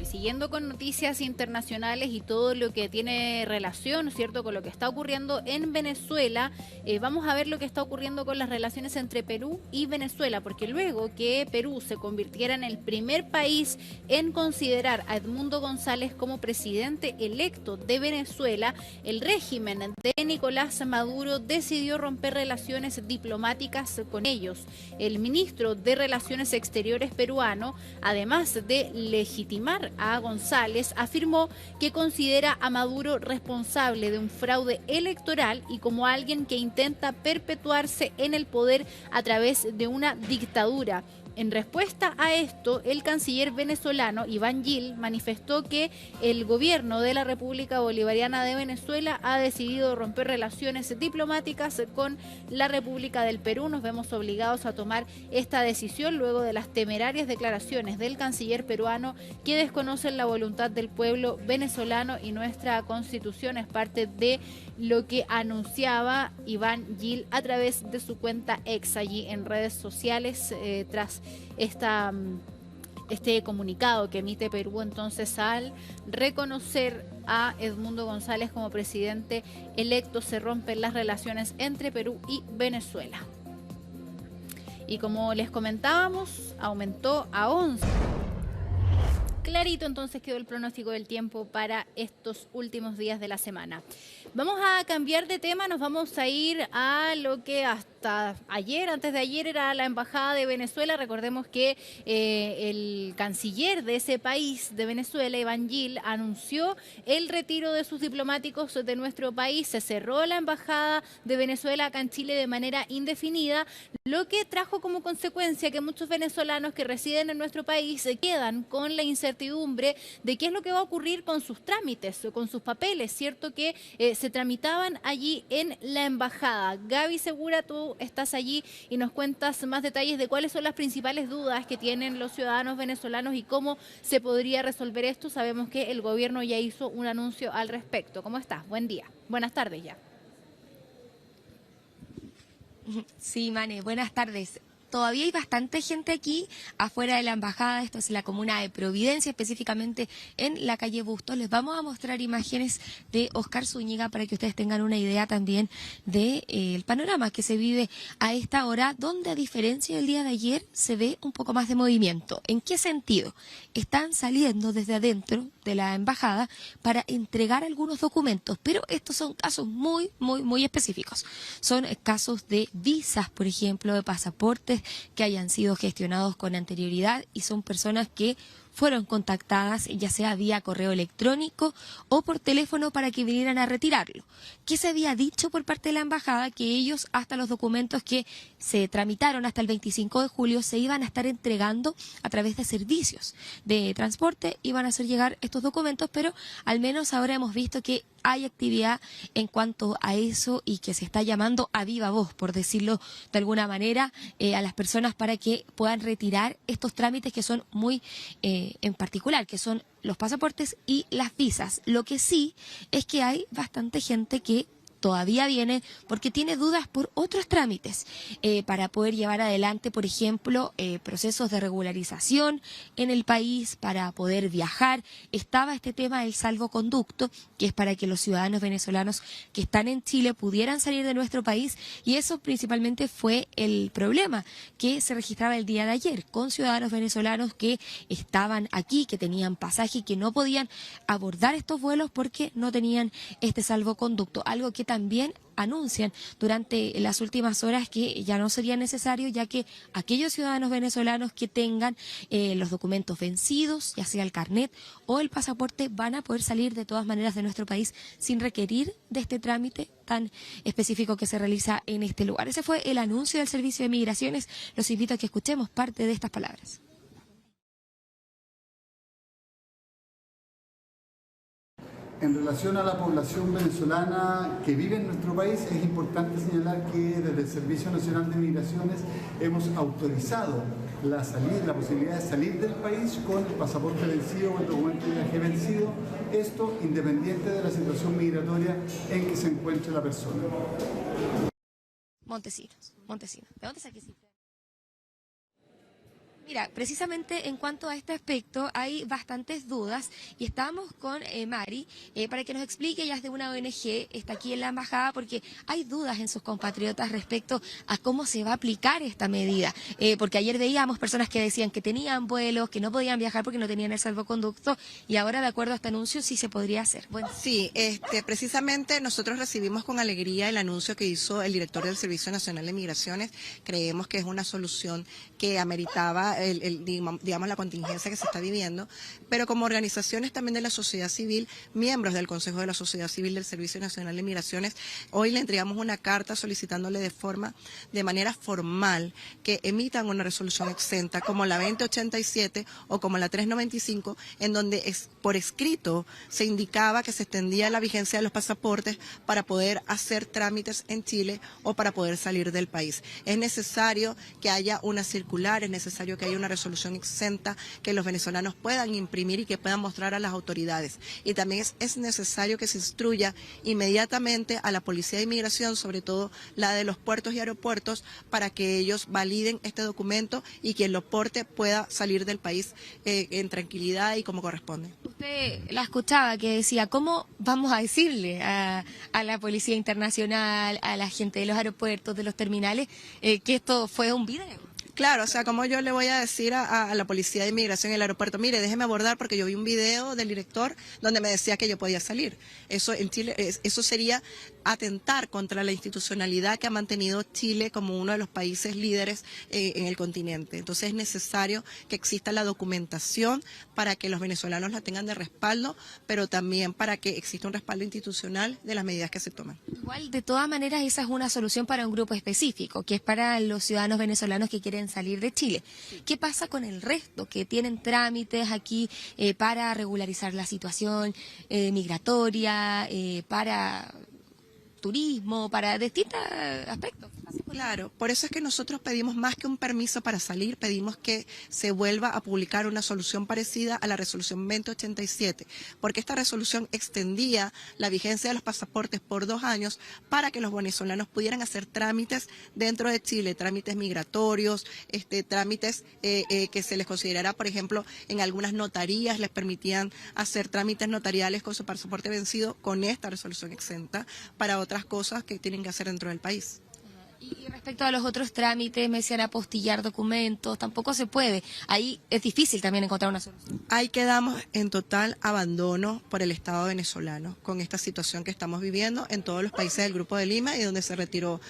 y siguiendo con noticias internacionales y todo lo que tiene relación, ¿cierto?, con lo que está ocurriendo en Venezuela, vamos a ver lo que está ocurriendo con las relaciones entre Perú y Venezuela, porque luego que Perú se convirtiera en el primer país en considerar a Edmundo González como presidente electo de Venezuela, el régimen de Nicolás Maduro decidió romper relaciones diplomáticas con ellos. El ministro de Relaciones Exteriores peruano, además de legitimar a González, afirmó que considera a Maduro responsable de un fraude electoral y como alguien que intenta perpetuarse en el poder a través de una dictadura. En respuesta a esto, el canciller venezolano Iván Gil manifestó que el gobierno de la República Bolivariana de Venezuela ha decidido romper relaciones diplomáticas con la República del Perú. Nos vemos obligados a tomar esta decisión luego de las temerarias declaraciones del canciller peruano que desconocen la voluntad del pueblo venezolano y nuestra Constitución. Es parte de lo que anunciaba Iván Gil a través de su cuenta ex allí en redes sociales tras este comunicado que emite Perú entonces al reconocer a Edmundo González como presidente electo. Se rompen las relaciones entre Perú y Venezuela. Y como les comentábamos, aumentó a 11. Clarito entonces quedó el pronóstico del tiempo para estos últimos días de la semana. Vamos a cambiar de tema, nos vamos a ir a lo que hasta ayer, antes de ayer, era la Embajada de Venezuela. Recordemos que el canciller de ese país, de Venezuela, Iván Gil, anunció el retiro de sus diplomáticos de nuestro país. Se cerró la Embajada de Venezuela acá en Chile de manera indefinida, lo que trajo como consecuencia que muchos venezolanos que residen en nuestro país se quedan con la incertidumbre de qué es lo que va a ocurrir con sus trámites o con sus papeles, ¿cierto? Que se tramitaban allí en la embajada. Gaby Segura, tú estás allí y nos cuentas más detalles de cuáles son las principales dudas que tienen los ciudadanos venezolanos y cómo se podría resolver esto. Sabemos que el gobierno ya hizo un anuncio al respecto. ¿Cómo estás? Buen día. Buenas tardes ya. Sí, Mane, buenas tardes. Todavía hay bastante gente aquí afuera de la embajada, esto es en la comuna de Providencia, específicamente en la calle Bustos. Les vamos a mostrar imágenes de Oscar Zúñiga para que ustedes tengan una idea también del panorama que se vive a esta hora, donde a diferencia del día de ayer se ve un poco más de movimiento. ¿En qué sentido? Están saliendo desde adentro de la embajada para entregar algunos documentos, pero estos son casos muy específicos. Son casos de visas, por ejemplo, de pasaportes que hayan sido gestionados con anterioridad y son personas que fueron contactadas ya sea vía correo electrónico o por teléfono para que vinieran a retirarlo. ¿Qué se había dicho por parte de la embajada? Que ellos hasta los documentos que se tramitaron hasta el 25 de julio se iban a estar entregando a través de servicios de transporte, iban a hacer llegar estos documentos, pero al menos ahora hemos visto que hay actividad en cuanto a eso y que se está llamando a viva voz, por decirlo de alguna manera, a las personas para que puedan retirar estos trámites que son muy en particular, que son los pasaportes y las visas. Lo que sí es que hay bastante gente que todavía viene porque tiene dudas por otros trámites para poder llevar adelante, por ejemplo, procesos de regularización en el país, para poder viajar. Estaba este tema del salvoconducto, que es para que los ciudadanos venezolanos que están en Chile pudieran salir de nuestro país, y eso principalmente fue el problema que se registraba el día de ayer, con ciudadanos venezolanos que estaban aquí, que tenían pasaje y que no podían abordar estos vuelos porque no tenían este salvoconducto, algo que también anuncian durante las últimas horas que ya no sería necesario, ya que aquellos ciudadanos venezolanos que tengan los documentos vencidos, ya sea el carnet o el pasaporte, van a poder salir de todas maneras de nuestro país sin requerir de este trámite tan específico que se realiza en este lugar. Ese fue el anuncio del Servicio de Migraciones. Los invito a que escuchemos parte de estas palabras. En relación a la población venezolana que vive en nuestro país, es importante señalar que desde el Servicio Nacional de Migraciones hemos autorizado la posibilidad de salir del país con el pasaporte vencido o el documento de viaje vencido, esto independiente de la situación migratoria en que se encuentre la persona. Montesinos. ¿De dónde saqué ese? Mira, precisamente en cuanto a este aspecto hay bastantes dudas y estábamos con Mari para que nos explique. Ella es de una ONG, está aquí en la embajada porque hay dudas en sus compatriotas respecto a cómo se va a aplicar esta medida, porque ayer veíamos personas que decían que tenían vuelos, que no podían viajar porque no tenían el salvoconducto, y ahora de acuerdo a este anuncio sí se podría hacer. Bueno. Sí, precisamente nosotros recibimos con alegría el anuncio que hizo el director del Servicio Nacional de Migraciones. Creemos que es una solución que ameritaba digamos, la contingencia que se está viviendo, pero como organizaciones también de la sociedad civil, miembros del Consejo de la Sociedad Civil del Servicio Nacional de Migraciones, hoy le entregamos una carta solicitándole de manera formal que emitan una resolución exenta como la 2087 o como la 395, en donde por escrito se indicaba que se extendía la vigencia de los pasaportes para poder hacer trámites en Chile o para poder salir del país. Es necesario que haya una circular, es necesario que haya una resolución exenta que los venezolanos puedan imprimir y que puedan mostrar a las autoridades. Y también es necesario que se instruya inmediatamente a la Policía de Inmigración, sobre todo la de los puertos y aeropuertos, para que ellos validen este documento y quien lo porte pueda salir del país en tranquilidad y como corresponde. Usted la escuchaba que decía, ¿cómo vamos a decirle a la Policía Internacional, a la gente de los aeropuertos, de los terminales, que esto fue un video? Claro, o sea, como yo le voy a decir a la Policía de Inmigración en el aeropuerto, mire, déjeme abordar porque yo vi un video del director donde me decía que yo podía salir. Eso en Chile, eso sería atentar contra la institucionalidad que ha mantenido Chile como uno de los países líderes en el continente. Entonces es necesario que exista la documentación para que los venezolanos la tengan de respaldo, pero también para que exista un respaldo institucional de las medidas que se toman. Igual, de todas maneras, esa es una solución para un grupo específico, que es para los ciudadanos venezolanos que quieren salir de Chile. ¿Qué pasa con el resto que tienen trámites aquí para regularizar la situación migratoria, para turismo, para distintos aspectos? Claro, por eso es que nosotros pedimos más que un permiso para salir, pedimos que se vuelva a publicar una solución parecida a la resolución 2087, porque esta resolución extendía la vigencia de los pasaportes por 2 años para que los venezolanos pudieran hacer trámites dentro de Chile, trámites migratorios, trámites que se les considerara, por ejemplo, en algunas notarías les permitían hacer trámites notariales con su pasaporte vencido con esta resolución exenta para otras cosas que tienen que hacer dentro del país. Y respecto a los otros trámites, me decían apostillar documentos, tampoco se puede. Ahí es difícil también encontrar una solución. Ahí quedamos en total abandono por el Estado venezolano con esta situación que estamos viviendo en todos los países del Grupo de Lima y donde se retiró,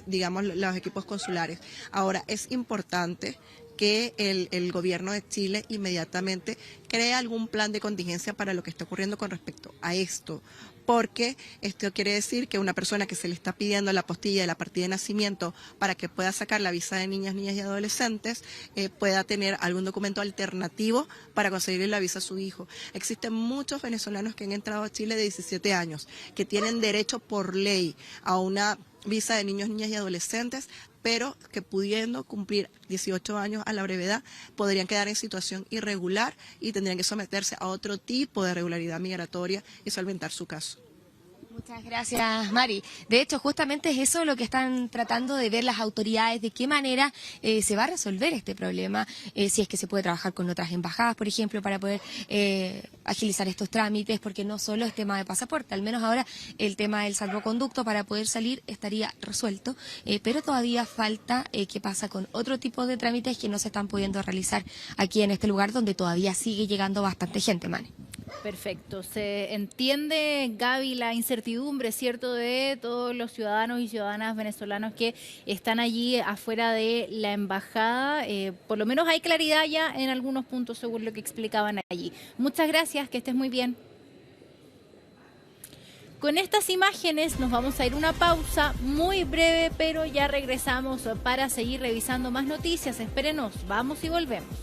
digamos, los equipos consulares. Ahora, es importante que el gobierno de Chile inmediatamente cree algún plan de contingencia para lo que está ocurriendo con respecto a esto, porque esto quiere decir que una persona que se le está pidiendo la apostilla de la partida de nacimiento para que pueda sacar la visa de niñas y adolescentes, pueda tener algún documento alternativo para conseguirle la visa a su hijo. Existen muchos venezolanos que han entrado a Chile de 17 años, que tienen derecho por ley a una visa de niños, niñas y adolescentes, pero que pudiendo cumplir 18 años a la brevedad, podrían quedar en situación irregular y tendrían que someterse a otro tipo de regularidad migratoria y solventar su caso. Muchas gracias, Mari. De hecho, justamente es eso lo que están tratando de ver las autoridades, de qué manera se va a resolver este problema, si es que se puede trabajar con otras embajadas, por ejemplo, para poder agilizar estos trámites, porque no solo es tema de pasaporte, al menos ahora el tema del salvoconducto para poder salir estaría resuelto, pero todavía falta qué pasa con otro tipo de trámites que no se están pudiendo realizar aquí en este lugar donde todavía sigue llegando bastante gente, Mari. Perfecto. Se entiende, Gaby, la incertidumbre, ¿cierto?, de todos los ciudadanos y ciudadanas venezolanos que están allí afuera de la embajada. Por lo menos hay claridad ya en algunos puntos según lo que explicaban allí. Muchas gracias, que estés muy bien. Con estas imágenes nos vamos a ir a una pausa muy breve, pero ya regresamos para seguir revisando más noticias. Espérenos, vamos y volvemos.